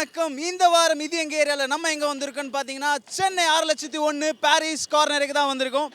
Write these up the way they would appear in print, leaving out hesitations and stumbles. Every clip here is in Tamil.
வணக்கம். இந்த வாரம் இது எங்க ஏரியாவில் நம்ம எங்கே வந்திருக்கோன்னு பார்த்தீங்கன்னா சென்னை 6,01,000 பாரிஸ் கார்னருக்கு தான் வந்திருக்கோம்.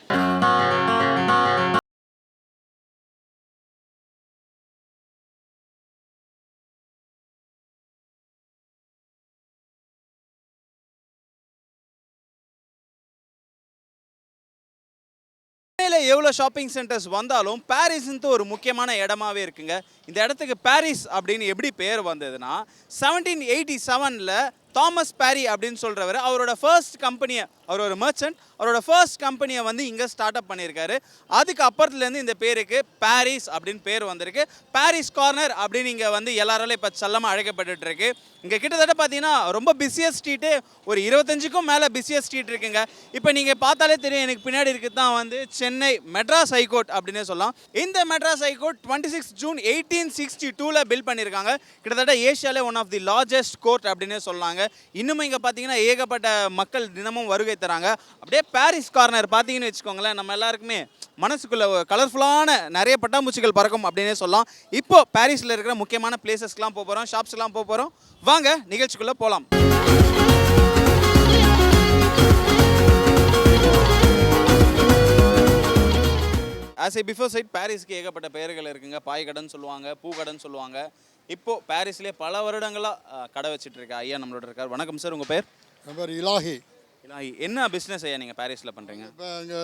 சென்னையில் எவ்வளோ ஷாப்பிங் சென்டர்ஸ் வந்தாலும் பாரிஸ்ன்ட்டு ஒரு முக்கியமான இடமாவே இருக்குங்க. இந்த இடத்துக்கு பாரிஸ் அப்படின்னு எப்படி பேர் வந்ததுன்னா 1787 தாமஸ் பாரி அப்படின்னு சொல்கிறவர் அவரோட ஃபர்ஸ்ட் கம்பெனியை, அவர் ஒரு மர்ச்சன்ட், அவரோட ஃபர்ஸ்ட் கம்பெனியை வந்து இங்கே ஸ்டார்ட் அப் பண்ணியிருக்காரு. அதுக்கு அப்புறத்துலேருந்து இந்த பேருக்கு பாரிஸ் அப்படின்னு பேர் வந்திருக்கு. பாரிஸ் கார்னர் அப்படின்னு இங்கே வந்து எல்லாராலும் இப்போ செல்லமாக அழைக்கப்பட்டு இருக்கு. இங்கே கிட்டத்தட்ட பார்த்தீங்கன்னா ரொம்ப பிஸியஸ்ட் ஸ்ட்ரீட்டு, ஒரு 25க்கும் மேலே பிஸியஸ்ட் ஸ்ட்ரீட் இருக்குங்க. இப்போ நீங்கள் பார்த்தாலே தெரியும், எனக்கு பின்னாடி இருக்குது தான் வந்து சென்னை மெட்ராஸ் ஹைகோர்ட் அப்படின்னே சொல்லலாம். இந்த மெட்ராஸ் ஹைகோர்ட் 26 ஜூன் 1862 பில்ட் பண்ணியிருக்காங்க. கிட்டத்தட்ட ஏஷியாவிலே one of the largest court அப்படின்னே சொல்லாங்க. இன்னும் இங்கே பார்த்தீங்கன்னா ஏகப்பட்ட மக்கள் தினமும் வருகை தராங்க. அப்படியே பாரிஸ் கார்னர் பார்த்தீங்கன்னு வச்சுக்கோங்களேன், நம்ம எல்லாருக்குமே மனசுக்குள்ள கலர்ஃபுல்லான நிறைய பட்டாம்பூச்சிகள் பறக்கும் அப்படின்னே சொல்லலாம். இப்போ பாரிஸில் இருக்கிற முக்கியமான பிளேசஸ்க்கெலாம் போக போகிறோம், ஷாப்ஸ்லாம் போக போகிறோம். வாங்க நிகழ்ச்சிக்குள்ளே போகலாம். ஆஸ் ஏ பிஃபோர் சைட் பாரிஸ்க்கு ஏகப்பட்ட பெயர்கள் இருக்குங்க. பாய் கடைன்னு சொல்லுவாங்க, பூ கடைன்னு சொல்லுவாங்க. இப்போது பாரிஸ்லேயே பல வருடங்களாக கடை வச்சுட்டு இருக்கா ஐயா நம்மளோட இருக்கார். வணக்கம் சார், உங்கள் பேர்? என் பேர் இலாஹி. இலாஹி, என்ன பிஸ்னஸ் ஐயா நீங்கள் பாரிஸில் பண்ணுறீங்க? இப்போ இங்கே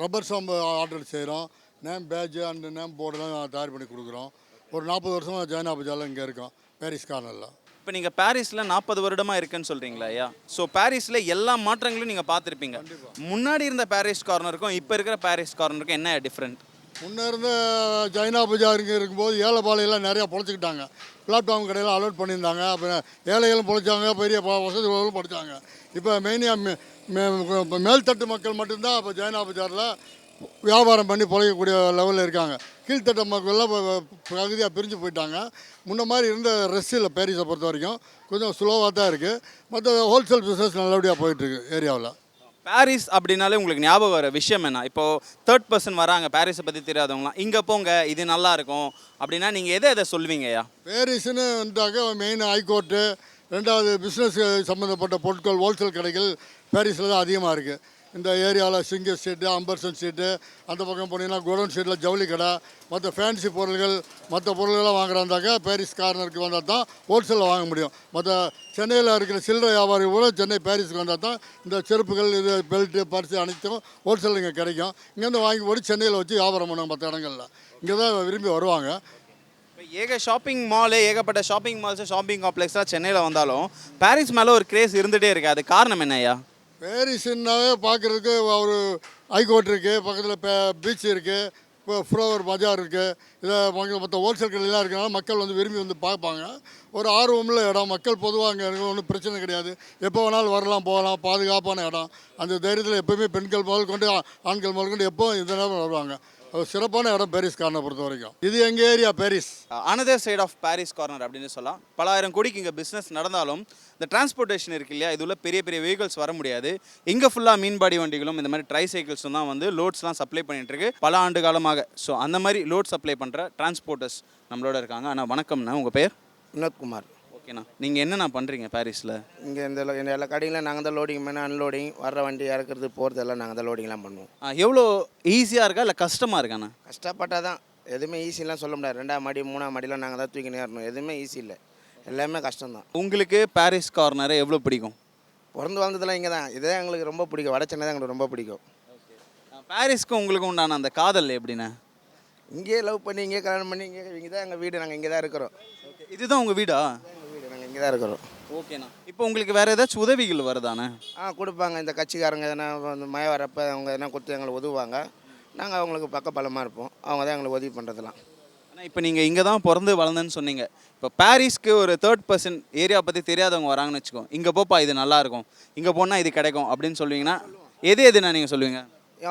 ரப்பர் ஸ்டாம்பு ஆர்டர் செய்கிறோம். நேம் பேட்ஜ் அண்ட் நேம் போர்டெலாம் தயார் பண்ணி கொடுக்குறோம். ஒரு 40 வருஷமாக ஜைனா பஜாரில் இங்கே இருக்கோம், பாரிஸ் கார்னரில். இப்போ நீங்கள் பாரிஸில் 40 வருடமாக இருக்குன்னு சொல்கிறீங்களா ஐயா? ஸோ பாரிஸில் எல்லா மாற்றங்களும் நீங்கள் பார்த்துருப்பீங்க. முன்னாடி இருந்த பாரிஸ் கார்னருக்கும் இப்போ இருக்கிற பாரிஸ் கார்னருக்கும் என்ன டிஃப்ரெண்ட்? முன்னே இருந்த ஜைனா பஜார் இங்கே இருக்கும்போது ஏழைப்பாளையெல்லாம் நிறையா பொழைச்சிக்கிட்டாங்க. பிளாட்ஃபார்ம் கடையில் அலோட் பண்ணியிருந்தாங்க. அப்புறம் ஏழைகளும் பொழைச்சாங்க, பெரிய வசதி உள்ளவர்களும் படித்தாங்க. இப்போ மெயினாக மேல்தட்டு மக்கள் மட்டும்தான் இப்போ ஜைனா பஜாரில் வியாபாரம் பண்ணி பொழைக்கக்கூடிய லெவலில் இருக்காங்க. கீழ்த்தட்ட மக்கள்லாம் பகுதியாக பிரிஞ்சு போயிட்டாங்க. முன்ன மாதிரி இருந்த ரெஸ்ட் இல்லை. பாரிஸை பொறுத்த வரைக்கும் கொஞ்சம் ஸ்லோவாக தான் இருக்குது. மற்ற ஹோல்சேல் பிஸ்னஸ் நல்லபடியாக போயிட்டுருக்கு ஏரியாவில். பாரிஸ் அப்படின்னாலே உங்களுக்கு ஞாபகம் வர விஷயம் என்ன? இப்போது தேர்ட் பர்சன் வராங்க, பாரிஸை பற்றி தெரியாதவங்களாம், இங்கே போங்க இது நல்லா இருக்கும் அப்படின்னா நீங்கள் எதை சொல்லுவீங்க ஐயா? பாரிஸ்ன்னு வந்துட்டாக்க மெயின் ஹைகோர்ட்டு, ரெண்டாவது பிஸ்னஸ் சம்மந்தப்பட்ட பொருட்கள் ஹோல்சேல் கடைகள் பாரிஸில் தான் அதிகமாக இருக்குது. இந்த ஏரியாவில் சிங்கர் ஸ்ட்ரீட்டு, அம்பர்சன் ஸ்ட்ரீட்டு, அந்த பக்கம் போனீங்கன்னா கோடவுன் ஸ்ட்ரீட்டில் ஜவுளி கடை, மற்ற ஃபேன்சி பொருள்கள், மற்ற பொருள்கள்லாம் வாங்குறாந்தாக்க பாரிஸ் கார்னருக்கு வந்தால் தான் ஹோல்சேலில் வாங்க முடியும். மற்ற சென்னையில் இருக்கிற சில்லறை வியாபாரிகள் கூட சென்னை பாரிஸுக்கு வந்தால் தான் இந்த செருப்புகள், இது பெல்ட்டு, பர்ஸு அனைத்தும் ஹோல்சேலில் இங்கே கிடைக்கும். இங்கேருந்து வாங்கி போட்டு சென்னையில் வச்சு வியாபாரம் பண்ணுவாங்க. மற்ற இடங்களில் இங்கே தான் விரும்பி வருவாங்க. ஏகப்பட்ட ஷாப்பிங் மால்ஸு, ஷாப்பிங் காம்ப்ளெக்ஸ்லாம் சென்னையில் வந்தாலும் பாரிஸ் மேலே ஒரு கிரேஸ் இருந்துகிட்டே இருக்குது. அது காரணம் என்ன ஐயா? பாரிஸ்னாவே பார்க்குறதுக்கு ஒரு ஹைகோர்ட் இருக்குது, பக்கத்தில் பீச் இருக்குது, இப்போ ஃப்ளவர் பஜார் இருக்குது. இதை மற்ற ஹோல்சேல் கடையெல்லாம் இருக்கிறனால மக்கள் வந்து விரும்பி வந்து பார்ப்பாங்க. ஒரு ஆர்வமுள்ள இடம். மக்கள் பொதுவாக அங்கே ஒன்றும் பிரச்சனை கிடையாது. எப்போ வேணாலும் வரலாம் போகலாம். பாதுகாப்பான இடம். அந்த தைரியத்தில் எப்போயுமே பெண்கள் முதல் கொண்டு ஆண்கள் முதல் கொண்டு எப்போவும் இந்த நேரம் வருவாங்க. சிறப்பான இடம் பாரிஸ் கார்னர் பொறுத்த வரைக்கும். இது எங்கள் area Parry's. Another side of Parry's corner அப்படின்னு சொல்லலாம். பல ஆயிரம் கோடிக்கு இங்கே பிஸ்னஸ் நடந்தாலும் இந்த டிரான்ஸ்போர்ட்டேஷன் இருக்கு இல்லையா, இது உள்ள பெரிய பெரிய வெஹிக்கல்ஸ் வர முடியாது. இங்கே ஃபுல்லாக மீன்பாடி வண்டிகளும் இந்த மாதிரி ட்ரை சைக்கிள்ஸும் தான் வந்து லோட்ஸ்லாம் சப்ளை பண்ணிகிட்ருக்கு பல ஆண்டு காலமாக. ஸோ அந்த மாதிரி லோட் சப்ளை பண்ணுற டிரான்ஸ்போர்ட்டர்ஸ் நம்மளோட இருக்காங்க. அண்ணா வணக்கம்ண்ணா, உங்கள் பேர்? வினோத்குமார். ஓகேண்ணா, நீங்கள் என்னண்ணா பண்ணுறீங்க பாரிஸில்? இங்கே இந்த எல்லா கடையிலும் நாங்கள் தான் லோடிங் பண்ண, அன்லோடிங், வர்ற வண்டி இறக்குறது போகிறது எல்லாம் நாங்கள் தான் லோடிங்லாம் பண்ணுவோம். எவ்வளோ ஈஸியாக இருக்கா இல்லை கஷ்டமாக இருக்காண்ணா? கஷ்டப்பட்டால் தான். எதுவுமே ஈஸிலாம் சொல்ல முடியாது. 2ஆம் மாடி 3ஆம் மாடிலாம் நாங்கள் தான் தூக்கி நேரணும். எதுவுமே ஈஸி இல்லை, எல்லாமே கஷ்டம்தான். உங்களுக்கு பாரிஸ் கார்னரை எவ்வளோ பிடிக்கும்? பிறந்து வளர்ந்ததெல்லாம் இங்கே தான். இதே எங்களுக்கு ரொம்ப பிடிக்கும். வட சென்னை தான் எங்களுக்கு ரொம்ப பிடிக்கும். பாரிஸ்க்கு உங்களுக்கு உண்டான அந்த காதல் எப்படின்னா? இங்கேயே லவ் பண்ணி, இங்கேயே கல்யாணம் பண்ணி, இங்கே தான் எங்கள் வீடு. நாங்கள் இங்கே தான் இருக்கிறோம். இதுதான் உங்கள் வீடா? எங்கள் வீடு, நாங்கள் இங்கே தான் இருக்கிறோம். ஓகேண்ணா. இப்போ உங்களுக்கு வேறு ஏதாச்சும் உதவிகள் வருதானே? கொடுப்பாங்க. இந்த கட்சிக்காரங்க எதனா வந்து மழை வரப்போ அவங்க எதனா கொடுத்து எங்களுக்கு உதவுவாங்க. நாங்கள் அவங்களுக்கு பக்கபலமாக இருப்போம். அவங்க தான் எங்களுக்கு உதவி பண்ணுறதுலாம். ஆனால் இப்போ நீங்கள் இங்கே தான் பிறந்து வளர்ந்தேன்னு சொன்னீங்க. இப்போ பாரிஸ்க்கு ஒரு தேர்ட் பர்சன் ஏரியா பற்றி தெரியாதவங்க வராங்கன்னு வச்சுக்கோங்க, இங்கே போப்பா இது நல்லாயிருக்கும், இங்கே போனால் இது கிடைக்கும் அப்படின்னு சொல்லுவீங்கன்னா எதுனா நீங்கள் சொல்லுவீங்க?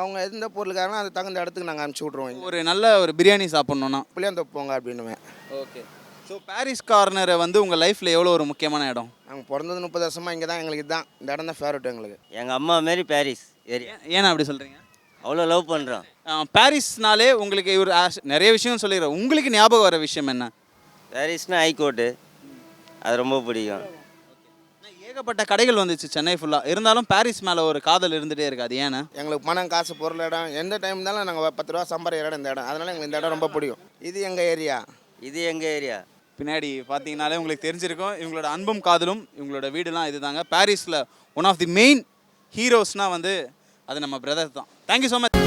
அவங்க எந்த பொருளுக்காரனா அது தகுந்த இடத்துக்கு நாங்கள் அனுப்பிச்சி விட்ருவோம். ஒரு நல்ல ஒரு பிரியாணி சாப்பிட்ணுன்னா புளியாந்தோப்பு போங்க அப்படின்னுவேன். ஓகே. ஸோ பாரிஸ் கார்னரை வந்து உங்கள் லைஃப்பில் எவ்வளோ ஒரு முக்கியமான இடம்? நாங்கள் பிறந்தது 30 வருஷமாக இங்கே தான். எங்களுக்கு இதுதான், இந்த இடம் தான் ஃபேவரட் எங்களுக்கு. எங்கள் அம்மா மாரி பாரிஸ் ஏரியா. ஏன்னா அப்படி சொல்கிறீங்க? அவ்வளோ லவ் பண்ணுறோம். பாரிஸ்னாலே உங்களுக்கு ஒரு நிறைய விஷயம் சொல்லிடுறேன். உங்களுக்கு ஞாபகம் வர விஷயம் என்ன? பாரிஸ்னால் ஹைகோர்ட்டு, அது ரொம்ப பிடிக்கும். ஏகப்பட்ட கடைகள் வந்துச்சு சென்னை ஃபுல்லாக, இருந்தாலும் பாரிஸ் மேலே ஒரு காதல் இருந்துகிட்டே இருக்கு. அது ஏன்னா எங்களுக்கு பணம் காசு பொருள் இடம் எந்த டைம் இருந்தாலும் நாங்கள் 10 ரூபா சம்பாதிக்கிற இடம் இந்த இடம். அதனால எங்களுக்கு இந்த இடம் ரொம்ப பிடிக்கும். இது எங்கள் ஏரியா. இது எங்கள் ஏரியா. பின்னாடி பார்த்தீங்கனாலே உங்களுக்கு தெரிஞ்சிருக்கும் இவங்களோட அன்பும் காதலும். இவங்களோட வீடுலாம் இதுதாங்க. பாரிஸில் ஒன் ஆஃப் தி மெயின் ஹீரோஸ்னால் வந்து அது நம்ம பிரதர் தான். Thank you so much.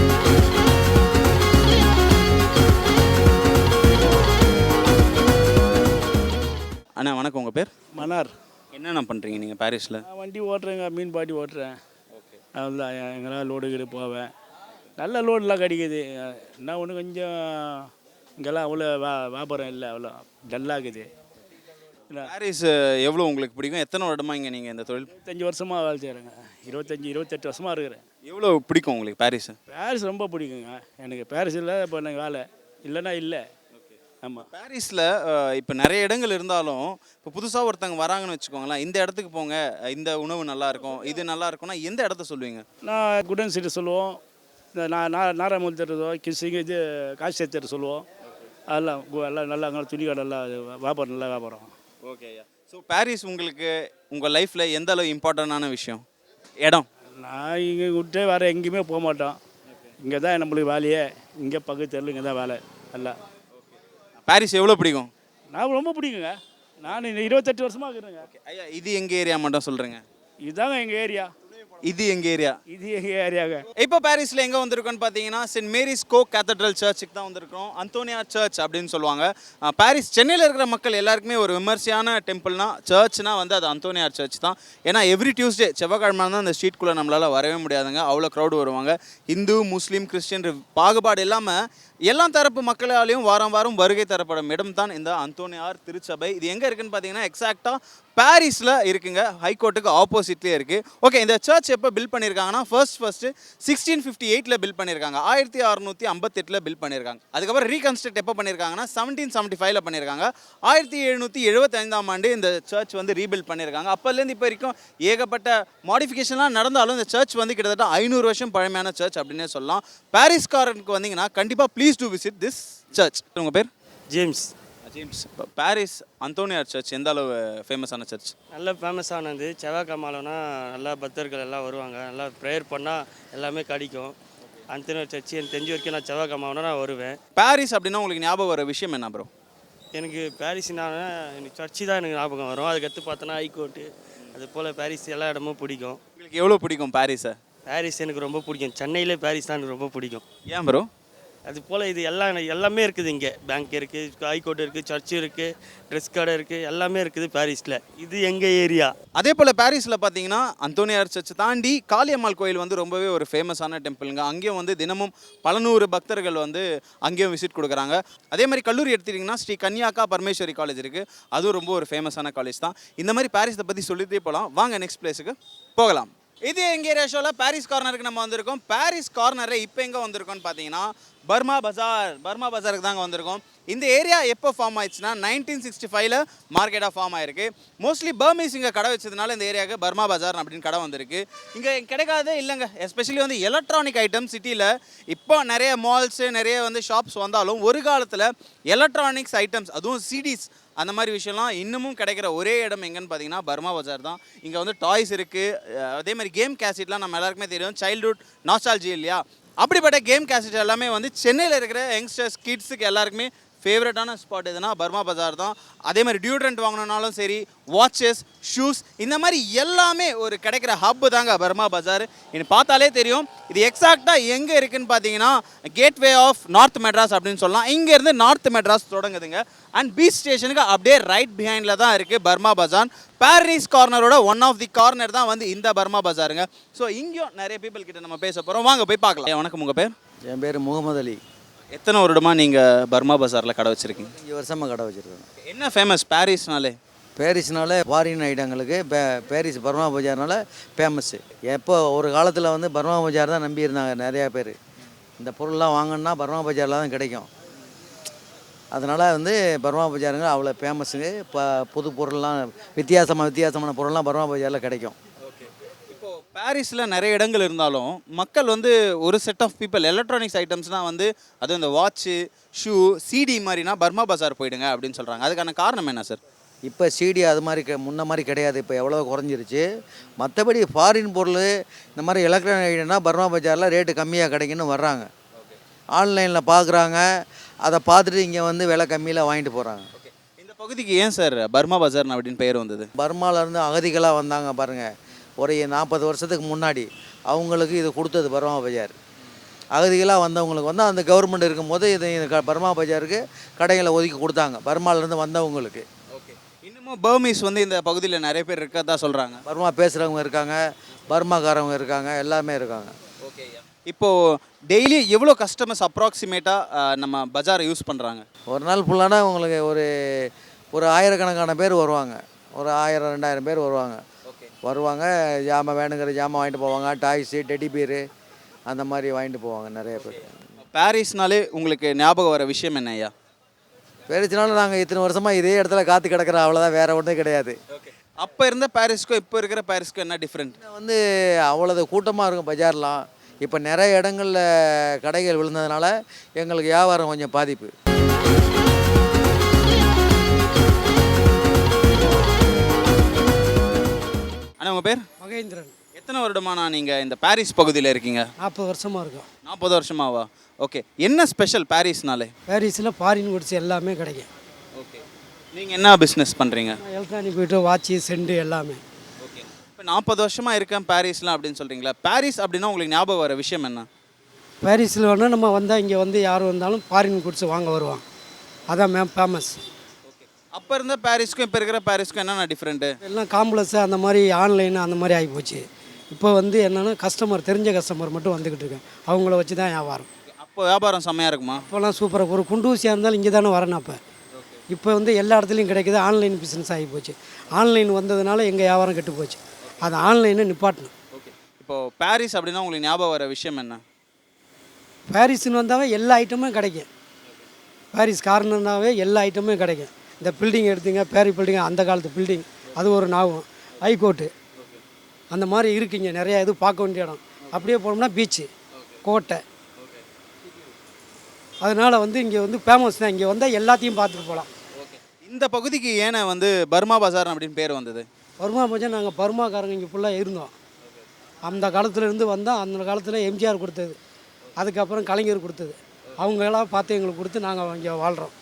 அண்ணா வணக்கம், உங்கள் பேர்? மன்னார். என்னென்ன பண்ணுறீங்க நீங்கள் பாரிஸில்? நான் வண்டி ஓட்டுறேங்க, மீன் பாட்டி ஓட்டுறேன். ஓகே. அவ்வளோதான், எங்கெல்லாம் லோடு கீடு போவேன். நல்ல லோடெலாம் கிடைக்குது. என்ன ஒன்று கொஞ்சம் இங்கெல்லாம் அவ்வளோ வியாபாரம் இல்லை, அவ்வளோ டல்லாகுது. பாரிஸ் எவ்வளோ உங்களுக்கு பிடிக்கும்? எத்தனை வருடமா இங்கே நீங்கள் இந்த தொழில்? 25 வருஷமாக வேலை செய்கிறேங்க. 28 வருஷமாக இருக்கிறேன். எவ்வளோ பிடிக்கும் உங்களுக்கு பாரிஸ்? பாரிஸ் ரொம்ப பிடிக்குங்க எனக்கு. பாரிஸில் இப்போ எனக்கு வேலை இல்லைன்னா இல்லை. ஆமாம். பாரிஸில் இப்போ நிறைய இடங்கள் இருந்தாலும் இப்போ புதுசாக ஒருத்தவங்க வராங்கன்னு வச்சுக்கோங்களேன், இந்த இடத்துக்கு போங்க, இந்த உணவு நல்லாயிருக்கும், இது நல்லா இருக்கும்னா எந்த இடத்த சொல்லுவீங்க? நான் குடன் சிட்டி சொல்லுவோம், இந்த நாராயணமூர்த்தி தேட்டர், கிசிங்க, இது காசி தேட்டர் சொல்லுவோம். அதெல்லாம் எல்லாம் நல்லா அங்கே துணி கடை எல்லாம் வியாபாரம், நல்லா வியாபாரம். ஓகே. ஸோ பாரிஸ் உங்களுக்கு உங்கள் லைஃப்பில் எந்த அளவு இம்பார்ட்டண்டான விஷயம்? இடம். நான் இங்கே விட்டு வேறு எங்கேயுமே போக மாட்டோம். இங்கே தான் நம்மளுக்கு வேலையே. இங்கே பக்கத்து தெருவில் இங்கே தான் வேலை எல்லாம். பாரிஸ் எவ்வளோ பிடிக்கும்? நான் ரொம்ப பிடிக்குங்க. நான் 28 வருஷமாக இருக்கிறேங்க. ஐயா, இது எங்கள் ஏரியா மட்டும் சொல்கிறேங்க. இதுதாங்க எங்கள் ஏரியா. இது எங்கள் ஏரியா. இது எங்கள் ஏரியாங்க. இப்போ பாரிஸில் எங்கே வந்திருக்கோன்னு பார்த்தீங்கன்னா சென்ட் மேரிஸ் கோ கேத்தட்ரல் சர்ச்சுக்கு தான் வந்திருக்கோம். அந்தோனியா சர்ச் அப்படின்னு சொல்லுவாங்க. பாரிஸ் சென்னையில் இருக்கிற மக்கள் எல்லாருக்குமே ஒரு விமர்சையான டெம்பிள்னா சர்ச்னா வந்து அது அந்தோனியார் சர்ச் தான். ஏன்னா எவ்ரி டியூஸ்டே செவ்வாய்க்கிழமை தான் அந்த ஸ்ட்ரீட்குள்ளே நம்மளால் வரவே முடியாதுங்க, அவ்வளோ க்ரௌடு வருவாங்க. இந்து, முஸ்லீம், கிறிஸ்டின் பாகுபாடு இல்லாமல் எல்லா தரப்பு மக்களாலையும் வாரம் வாரம் வருகை தரப்படும் இடம் தான் இந்த அந்தோனியார் திருச்சபை. இது எங்கே இருக்குன்னு பார்த்தீங்கன்னா எக்ஸாக்டாக பாரிஸில் இருக்குங்க. ஹைகோர்ட்டுக்கு ஆப்போசிட்லேயே இருக்குது. ஓகே, இந்த சர்ச் எப்போ பில்ட் பண்ணியிருக்காங்கன்னா ஃபர்ஸ்ட்டு 1658 பில்ட் பண்ணியிருக்காங்க. 1658 பில்ட் பண்ணியிருக்காங்க. அதுக்கப்புறம் ரீகன்ஸ்ட்ரக்ட் எப்போ பண்ணியிருக்காங்கன்னா 1775 பண்ணியிருக்காங்க. 1775 ஆண்டு இந்த சர்ச் வந்து ரீபில்ட் பண்ணியிருக்காங்க. அப்போலேருந்து இப்போ வரைக்கும் ஏகப்பட்ட மாடிஃபிகேஷன்லாம் நடந்தாலும் இந்த சர்ச் வந்து கிட்டத்தட்ட 500 வருஷம் பழமையான சர்ச் அப்படின்னே சொல்லலாம். பாரிஸ்காரனுக்கு வந்தீங்கன்னா கண்டிப்பாக please do visit this search. உங்கள் பேர்? ஜேம்ஸ். ஜேம்ஸ். இப்போ பாரிஸ் அந்தோனியார் சர்ச் எந்த அளவு ஃபேமஸான சர்ச்? நல்ல ஃபேமஸானது. செவ்வாய்க்கிழமைனா நல்லா பக்தர்கள் எல்லாம் வருவாங்க. நல்லா ப்ரேயர் பண்ணால் எல்லாமே கிடைக்கும். அந்தோனியார் சர்ச் எனக்கு தெரிஞ்ச வரைக்கும் நான் செவ்வாய்க்கிழமைனா நான் வருவேன். பாரிஸ் அப்படின்னா உங்களுக்கு ஞாபகம் வர விஷயம் என்ன ப்ரோ? எனக்கு பாரிஸ்னா எனக்கு சர்ச்சு தான் எனக்கு ஞாபகம் வரும். அதுக்கடுத்து பார்த்தோன்னா ஹைகோர்ட்டு, அது போல் பாரிஸ் எல்லா இடமும் பிடிக்கும். உங்களுக்கு எவ்வளோ பிடிக்கும் பாரிஸை? பாரிஸ் எனக்கு ரொம்ப பிடிக்கும். சென்னையிலே பாரிஸ் தான் எனக்கு ரொம்ப பிடிக்கும். ஏன் ப்ரோ? அது போல் இது எல்லாமே இருக்குது. இங்கே பேங்க் இருக்குது, ஹைகோர்ட் இருக்குது, சர்ச்சு இருக்குது, ட்ரெஸ் கடை இருக்குது, எல்லாமே இருக்குது பாரிஸில். இது எங்கள் ஏரியா. அதே போல் பாரிஸில் பார்த்தீங்கன்னா அந்தோனியார் சர்ச் தாண்டி காளியம்மாள் கோயில் வந்து ரொம்பவே ஒரு ஃபேமஸான டெம்பிளுங்க. அங்கேயும் வந்து தினமும் பல நூறு பக்தர்கள் வந்து அங்கேயும் விசிட் கொடுக்குறாங்க. அதே மாதிரி கல்லூரி எடுத்துட்டிங்கன்னா ஸ்ரீ கன்னியாக்கா பரமேஸ்வரி காலேஜ் இருக்குது. அதுவும் ரொம்ப ஒரு ஃபேமஸான காலேஜ் தான். இந்த மாதிரி பாரிஸை பற்றி சொல்லிட்டே போகலாம். வாங்க நெக்ஸ்ட் பிளேஸுக்கு போகலாம். இது எங்கள் ஏரியா ஷோவில் பாரிஸ் கார்னருக்கு நம்ம வந்திருக்கோம். பாரிஸ் கார்னரில் இப்போ எங்கே வந்திருக்கோம்னு பார்த்தீங்கன்னா பர்மா பஜாருக்கு தாங்க வந்திருக்கோம். இந்த ஏரியா எப்போ ஃபார்ம் ஆயிடுச்சுன்னா 1965 மார்க்கெட்டாக ஃபார்ம் ஆயிருக்கு. மோஸ்ட்லி பர்மீஸ் இங்கே கடை வச்சதுனால இந்த ஏரியாவுக்கு பர்மா பஜார் அப்படின்னு கடை வந்திருக்கு. இங்கே கிடைக்காதே இல்லைங்க. எஸ்பெஷலி வந்து எலக்ட்ரானிக் ஐட்டம் சிட்டியில் இப்போ நிறைய மால்ஸு நிறைய வந்து ஷாப்ஸ் வந்தாலும் ஒரு காலத்தில் எலக்ட்ரானிக்ஸ் ஐட்டம்ஸ், அதுவும் சிடிஸ், அந்த மாதிரி விஷயம்லாம் இன்னமும் கிடைக்கிற ஒரே இடம் எங்கன்னு பார்த்தீங்கன்னா பர்மா பஜார் தான். இங்கே வந்து டாய்ஸ் இருக்குது. அதே மாதிரி கேம் கேசட்லாம் நம்ம எல்லாருக்குமே தெரியும், சைல்ட்ஹுட் நாஸ்டால்ஜி இல்லையா? அப்படிப்பட்ட கேம் கேசட் எல்லாமே வந்து சென்னையில் இருக்கிற யங்ஸ்டர்ஸ் கிட்ஸுக்கு எல்லாருக்குமே ஃபேவரட்டான ஸ்பாட் எதுனா பர்மா பஜார் தான். அதே மாதிரி டியூட்ரண்ட் வாங்கினாலும் சரி, வாட்சஸ், ஷூஸ், இந்த மாதிரி எல்லாமே ஒரு கிடைக்கிற ஹப்பு தாங்க பர்மா பஜார். எனக்கு பார்த்தாலே தெரியும் இது எக்ஸாக்டாக எங்கே இருக்குதுன்னு பார்த்தீங்கன்னா கேட்வே ஆஃப் நார்த் மெட்ராஸ் அப்படின்னு சொல்லலாம். இங்கேருந்து நார்த் மெட்ராஸ் தொடங்குதுங்க. அண்ட் பீச் ஸ்டேஷனுக்கு அப்படியே ரைட் பிஹைண்டில் தான் இருக்குது பர்மா பஜார். பாரிஸ் கார்னரோட ஒன் ஆஃப் தி கார்னர் தான் வந்து இந்த பர்மா பஜாருங்க. ஸோ இங்கேயும் நிறைய பீப்புள் கிட்ட நம்ம பேச போகிறோம். வாங்க போய் பார்க்கலாம். வணக்கம், உங்கள் பேர்? என் பேர் முகமது அலி. எத்தனை வருடமாக நீங்கள் பர்மா பஜாரில் கடை வச்சுருக்கீங்க? 5 வருஷமாக கடை வச்சுருக்கேன். என்ன ஃபேமஸ் பாரிஸ்னாலே? பாரிஸ்னால ஃபாரின் ஐட்டங்களுக்கு பாரிஸ் பர்மா பஜார்னால ஃபேமஸ்ஸு. எப்போ ஒரு காலத்தில் வந்து பர்மா பஜார் தான் நம்பியிருந்தாங்க நிறையா பேர். இந்த பொருள்லாம் வாங்கினா பர்மா பஜாரில் தான் கிடைக்கும். அதனால் வந்து பர்மா பஜாருங்க அவ்வளோ ஃபேமஸுங்க. இப்போ புது பொருள்லாம் வித்தியாசமான பொருள்லாம் பர்மா பஜாரில் கிடைக்கும். இப்போது பாரிஸில் நிறைய இடங்கள் இருந்தாலும் மக்கள் வந்து ஒரு செட் ஆஃப் பீப்புள் எலக்ட்ரானிக்ஸ் ஐட்டம்ஸ்னால் வந்து அதுவும் இந்த வாட்ச்சு, ஷூ, சிடி மாதிரினா பர்மா பஜார் போயிடுங்க அப்படின்னு சொல்கிறாங்க. அதுக்கான காரணம் என்ன சார்? இப்போ சிடி அது மாதிரி முன்ன மாதிரி கிடையாது, இப்போ எவ்வளோ குறைஞ்சிருச்சு. மற்றபடி ஃபாரின் பொருள் இந்த மாதிரி எலக்ட்ரானிக் ஐட்டம்னா பர்மா பஜாரில் ரேட்டு கம்மியாக கிடைக்குன்னு வர்றாங்க. ஆன்லைனில் பார்க்குறாங்க, அதை பார்த்துட்டு இங்கே வந்து விலை கம்மியில் வாங்கிட்டு போகிறாங்க. இந்த பகுதிக்கு ஏன் சார் பர்மா பஜார் அப்படின்னு பெயர் வந்தது? பர்மாவிலேருந்து அகதிகளாக வந்தாங்க பாருங்கள், ஒரு 40 வருஷத்துக்கு முன்னாடி அவங்களுக்கு இது கொடுத்தது பர்மா பஜார். அகதிகளாக வந்தவங்களுக்கு வந்து அந்த கவர்மெண்ட் இருக்கும்போது இது பர்மா பஜாருக்கு கடைகளை ஒதுக்கி கொடுத்தாங்க பர்மாவிலேருந்து வந்தவங்களுக்கு. இன்னமும் பர்மீஸ் வந்து இந்த பகுதியில் நிறைய பேர் இருக்கதா சொல்கிறாங்க. பர்மா பேசுகிறவங்க இருக்காங்க, பர்மாக்காரவங்க இருக்காங்க, எல்லாமே இருக்காங்க. ஓகே. இப்போது டெய்லி எவ்வளோ கஸ்டமர்ஸ் அப்ராக்சிமேட்டாக நம்ம பஜாரை யூஸ் பண்ணுறாங்க? ஒரு நாள் ஃபுல்லானா உங்களுக்கு ஒரு ஆயிரக்கணக்கான பேர் வருவாங்க. ஒரு 1000-2000 பேர் வருவாங்க. வருவாங்க, ஜாமான் வேணுங்கிற ஜாமான் வாங்கிட்டு போவாங்க. டாய்ஸு, டெடி பீரு அந்த மாதிரி வாங்கிட்டு போவாங்க நிறைய பேர். பாரிஸ்னாலே உங்களுக்கு ஞாபகம் வர விஷயம் என்ன ஐயா? பேரிச்சினாலும் நாங்கள் இத்தனை வருஷமாக இதே இடத்துல காற்று கிடக்கிறோம், அவ்வளோதான், வேறு ஒன்றும் கிடையாது. அப்போ இருந்த பாரிஸ்க்கும் இப்போ இருக்கிற பாரிஸ்க்கும் என்ன டிஃப்ரெண்ட்? வந்து அவ்வளோது கூட்டமாக இருக்கும் பஜார்லாம். இப்போ நிறைய இடங்களில் கடைகள் விழுந்ததுனால எங்களுக்கு வியாபாரம் கொஞ்சம் பாதிப்பு. ஆனால் உங்கள் பேர்? மகேந்திரன். எத்தனை வருடமாண்ணா நீங்கள் இந்த பாரிஸ் பகுதியில் இருக்கீங்க? 40 வருஷமாக இருக்கும். 40 வருஷமாவா? ஓகே. என்ன ஸ்பெஷல் பாரிஸ்னாலே? பாரிஸில் ஃபாரின் குட்ஸ் எல்லாமே கிடைக்கும். ஓகே. நீங்கள் என்ன பிஸ்னஸ் பண்ணுறீங்க? எலக்ட்ரானிக் போய்ட்டு வாட்சி, செண்டு எல்லாமே. ஓகே. இப்போ 40 வருஷமாக இருக்கேன் பாரிஸ்லாம் அப்படின்னு சொல்கிறீங்களா? பாரிஸ் அப்படின்னா உங்களுக்கு ஞாபகம் வர விஷயம் என்ன? பாரிஸில் வேணால் நம்ம வந்தால் இங்கே வந்து யார் வந்தாலும் ஃபாரின் குட்ஸ் வாங்க வருவாங்க. அதான் ஃபேமஸ். ஓகே. அப்போ இருந்த பாரிஸ்க்கும் இப்போ இருக்கிற பாரிஸ்க்கும் என்னென்ன டிஃப்ரெண்ட்டு? எல்லாம் காம்ப்ளெக்ஸு அந்த மாதிரி ஆன்லைன் அந்த மாதிரி ஆகிப்போச்சு. இப்போ வந்து என்னென்னா கஸ்டமர், தெரிஞ்ச கஸ்டமர் மட்டும் வந்துக்கிட்டு இருக்கேன், அவங்கள வச்சு தான் வியாபாரம். அப்போ வியாபாரம் செம்மையாக இருக்குமா? இப்போலாம் சூப்பராக. ஒரு குண்டூசியாக இருந்தாலும் இங்கே தானே வரணும். இப்போ வந்து எல்லா இடத்துலையும் கிடைக்குது. ஆன்லைன் பிஸ்னஸ் ஆகி போச்சு. ஆன்லைன் வந்ததுனால எங்கள் வியாபாரம் கெட்டு போச்சு. அது ஆன்லைனை நிப்பாட்டணும். ஓகே. இப்போது பாரிஸ் அப்படின்னா உங்களுக்கு ஞாபகம் வர விஷயம் என்ன? பாரிஸ்னு வந்தாவே எல்லா ஐட்டமும் கிடைக்கும். பாரிஸ் கார்னர்னாவே எல்லா ஐட்டமும் கிடைக்கும். இந்த பில்டிங் எடுத்தீங்க, பேரி பில்டிங், அந்த காலத்து பில்டிங், அது ஒரு ஞாபகம். ஹைகோர்ட்டு அந்த மாதிரி இருக்குங்க. நிறையா இது பார்க்க வேண்டிய இடம். அப்படியே போனோம்னா பீச்சு, கோட்டை. அதனால் வந்து இங்கே வந்து ஃபேமஸ் தான். இங்கே வந்தால் எல்லாத்தையும் பார்த்துட்டு போகலாம். ஓகே. இந்த பகுதிக்கு ஏன்னா வந்து பர்மா பஜார் அப்படின்னு பேர் வந்தது? பர்மா பஜார் நாங்கள் பர்மாக்காரங்க இங்கே ஃபுல்லாக இருந்தோம். அந்த காலத்தில் இருந்து வந்தால் அந்த காலத்தில் எம்ஜிஆர் கொடுத்தது, அதுக்கப்புறம் கலைஞர் கொடுத்தது. அவங்களெல்லாம் பார்த்து எங்களுக்கு கொடுத்து நாங்கள் இங்கே வாழ்கிறோம்.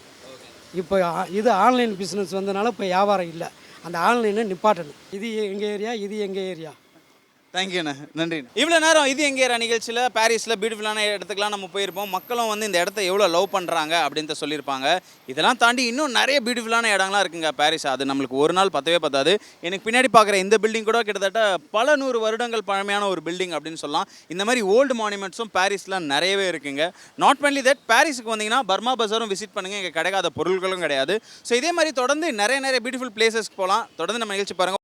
இப்போ இது ஆன்லைன் பிஸ்னஸ் வந்தனால இப்போ வியாபாரம் இல்லை. அந்த ஆன்லைனை நிப்பாட்டணும். இது எங்கள் ஏரியா, இது எங்கள் ஏரியா. தேங்க்யூண்ணே, நன்றி. இவ்வளோ நேரம் இது எங்கே நிகழ்ச்சியில் பாரிஸில் பியூட்டிஃபுல்லான இடத்துக்குலாம் நம்ம போயிருப்போம். மக்களும் வந்து இந்த இடத்த எவ்வளோ லவ் பண்ணுறாங்க அப்படின்ட்டு சொல்லியிருப்பாங்க. இதெல்லாம் தாண்டி இன்னும் நிறைய பியூட்டிஃபுல்லான இடங்கள்லாம் இருக்குங்க பாரிஸ். அது நம்மளுக்கு ஒரு நாள் பத்தவே பத்தாது. எனக்கு பின்னாடி பார்க்குற இந்த பில்டிங் கூட கிட்டத்தட்ட பல 100 வருடங்கள் பழமையான ஒரு பில்டிங் அப்படின்னு சொல்லலாம். இந்த மாதிரி ஓல்டு மானுமெண்ட்ஸும் பாரிஸில் நிறையவே இருக்குங்க. நாட் ஒன்லி தட், பாரிஸுக்கு வந்தீங்கன்னா பர்மா பஜாரும் விசிட் பண்ணுங்கள். இங்கே கிடைக்காத பொருட்களும் கிடையாது. ஸோ இதே மாதிரி தொடர்ந்து நிறைய பியூட்டிஃபுல் பிளேசஸ்க்கு போகலாம். தொடர்ந்து நம்ம நிகழ்ச்சி பாருங்கள்.